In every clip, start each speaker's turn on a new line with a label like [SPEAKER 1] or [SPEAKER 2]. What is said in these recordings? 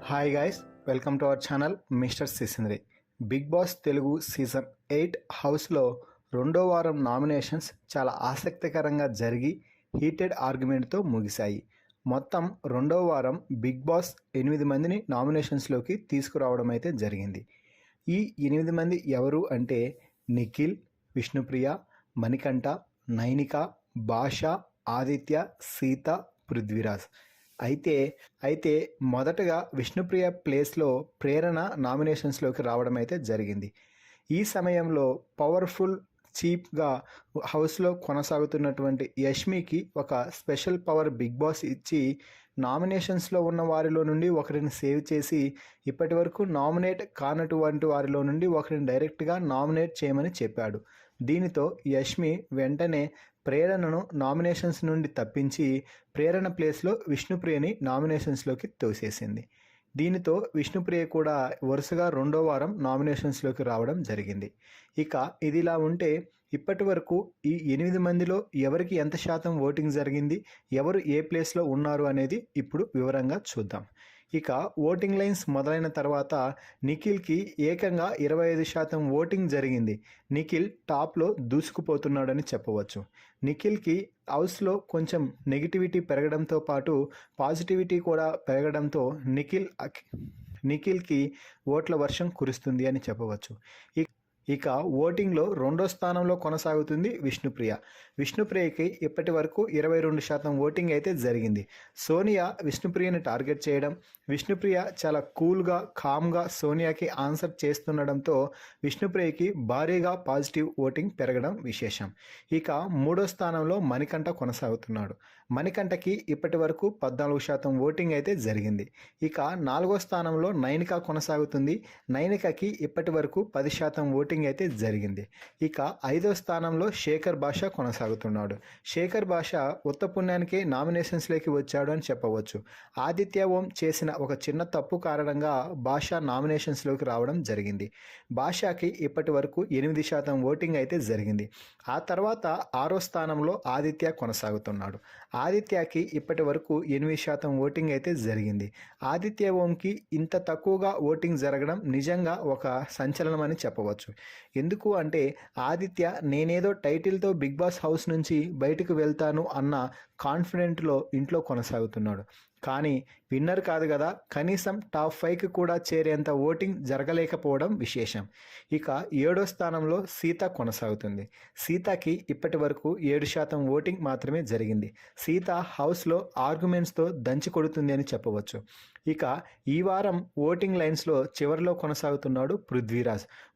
[SPEAKER 1] Hi guys, welcome to our channel mister Sisindri. Bigg Boss Telugu season 8 హౌస్లో రెండో వారం nominations చాలా ఆసక్తికరంగా జరిగి హీటెడ్ ఆర్గ్యుమెంట్తో ముగిశాయి. మొత్తం రెండో వారం బిగ్ బాస్ 8 మందిని నామినేషన్స్లోకి తీసుకురావడం అయితే జరిగింది. ఈ 8 మంది ఎవరు అంటే నిఖిల్, విష్ణుప్రియ, మణికంఠ, నైనిక, భాష, ఆదిత్య, సీత, పృథ్వీరాజ్. అయితే మొదటగా విష్ణుప్రియ ప్లేస్లో ప్రేరణ నామినేషన్స్లోకి రావడం అయితే జరిగింది. ఈ సమయంలో పవర్ఫుల్ చీప్గా హౌస్లో కొనసాగుతున్నటువంటి యష్మికి ఒక స్పెషల్ పవర్ బిగ్ బాస్ ఇచ్చి నామినేషన్స్లో ఉన్న వారిలో నుండి ఒకరిని సేవ్ చేసి ఇప్పటి వరకు నామినేట్ కానటువంటి వారిలో నుండి ఒకరిని డైరెక్ట్గా నామినేట్ చేయమని చెప్పాడు. దీనితో యష్మి వెంటనే ప్రేరణను నామినేషన్స్ నుండి తప్పించి ప్రేరణ ప్లేస్లో విష్ణుప్రియని నామినేషన్స్లోకి తోసేసింది. దీనితో విష్ణుప్రియ కూడా వరుసగా రెండో వారం నామినేషన్స్లోకి రావడం జరిగింది. ఇక ఇదిలా ఉంటే ఇప్పటి వరకు ఈ 8 మందిలో ఎవరికి ఎంత శాతం ఓటింగ్ జరిగింది, ఎవరు ఏ ప్లేస్లో ఉన్నారు అనేది ఇప్పుడు వివరంగా చూద్దాం. ఇక ఓటింగ్ లైన్స్ మొదలైన తర్వాత నిఖిల్కి ఏకంగా 25% ఓటింగ్ జరిగింది. నిఖిల్ టాప్లో దూసుకుపోతున్నాడని చెప్పవచ్చు. నిఖిల్కి హౌస్లో కొంచెం నెగిటివిటీ పెరగడంతో పాటు పాజిటివిటీ కూడా పెరగడంతో నిఖిల్కి ఓట్ల వర్షం కురుస్తుంది అని చెప్పవచ్చు. ఇక ఓటింగ్లో రెండో స్థానంలో కొనసాగుతుంది విష్ణుప్రియకి ఇప్పటి వరకు 22% ఓటింగ్ అయితే జరిగింది. సోనియా విష్ణుప్రియని టార్గెట్ చేయడం, విష్ణుప్రియ చాలా కూల్గా కామ్గా సోనియాకి ఆన్సర్ చేస్తుండడంతో విష్ణుప్రియకి భారీగా పాజిటివ్ ఓటింగ్ పెరగడం విశేషం. ఇక మూడో స్థానంలో మణికంఠ కొనసాగుతున్నాడు. మణికంఠకి ఇప్పటి వరకు 14% ఓటింగ్ అయితే జరిగింది. ఇక నాలుగో స్థానంలో నైనిక కొనసాగుతుంది. నైనికకి ఇప్పటి వరకు 10% ఓటింగ్ అయితే జరిగింది. ఇక ఐదో స్థానంలో శేఖర్ భాష కొనసాగుతున్నాడు. శేఖర్ భాష ఉత్తపుణ్యానికి నామినేషన్స్లోకి వచ్చాడు అని చెప్పవచ్చు. ఆదిత్య ఓం చేసిన ఒక చిన్న తప్పు కారణంగా భాష నామినేషన్స్లోకి రావడం జరిగింది. భాషకి ఇప్పటి వరకు 8% ఓటింగ్ అయితే జరిగింది. ఆ తర్వాత ఆరో స్థానంలో ఆదిత్య కొనసాగుతున్నాడు. ఆదిత్యకి ఇప్పటి వరకు 8% ఓటింగ్ అయితే జరిగింది. ఆదిత్య ఓంకి ఇంత తక్కువగా ఓటింగ్ జరగడం నిజంగా ఒక సంచలనం అని చెప్పవచ్చు. ఎందుకు అంటే ఆదిత్య నేనేదో టైటిల్తో బిగ్ బాస్ హౌస్ నుంచి బయటకు వెళ్తాను అన్న కాన్ఫిడెంట్లో ఇంట్లో కొనసాగుతున్నాడు. కానీ విన్నర్ కాదు కదా, కనీసం టాప్ 5కి కూడా చేరేంత ఓటింగ్ జరగలేకపోవడం విశేషం. ఇక ఏడో స్థానంలో సీత కొనసాగుతుంది. సీతకి ఇప్పటి వరకు 7% ఓటింగ్ మాత్రమే జరిగింది. సీత హౌస్లో ఆర్గ్యుమెంట్స్తో దంచి కొడుతుంది అని చెప్పవచ్చు. ఇక ఈ వారం ఓటింగ్ లైన్స్లో చివరిలో కొనసాగుతున్నాడు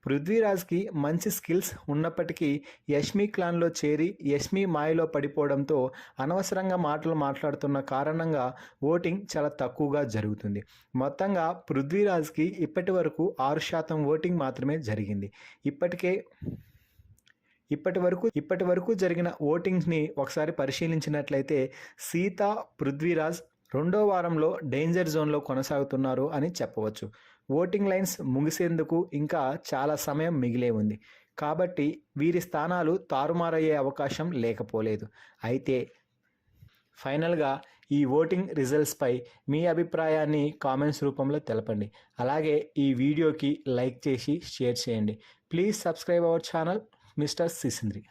[SPEAKER 1] పృథ్వీరాజ్కి మంచి స్కిల్స్ ఉన్నప్పటికీ యష్మి క్లాన్లో చేరి యష్మి మాయలో పడిపోవడంతో అనవసరంగా మాటలు మాట్లాడుతున్న కారణంగా ఓటింగ్ చాలా తక్కువగా జరుగుతుంది. మొత్తంగా పృథ్వీరాజ్కి ఇప్పటి వరకు 6% ఓటింగ్ మాత్రమే జరిగింది. ఇప్పటి వరకు జరిగిన ఓటింగ్స్ని ఒకసారి పరిశీలించినట్లయితే సీత, పృథ్వీరాజ్ రెండో వారంలో డేంజర్ జోన్లో కొనసాగుతున్నారు అని చెప్పవచ్చు. ఓటింగ్ లైన్స్ ముగిసేందుకు ఇంకా చాలా సమయం మిగిలే ఉంది కాబట్టి వీరి స్థానాలు తారుమారయ్యే అవకాశం లేకపోలేదు. అయితే ఫైనల్గా ఈ ఓటింగ్ రిజల్ట్స్పై మీ అభిప్రాయాన్ని కామెంట్స్ రూపంలో తెలపండి. అలాగే ఈ వీడియోకి లైక్ చేసి షేర్ చేయండి. Please subscribe our channel mister సిసింద్రి.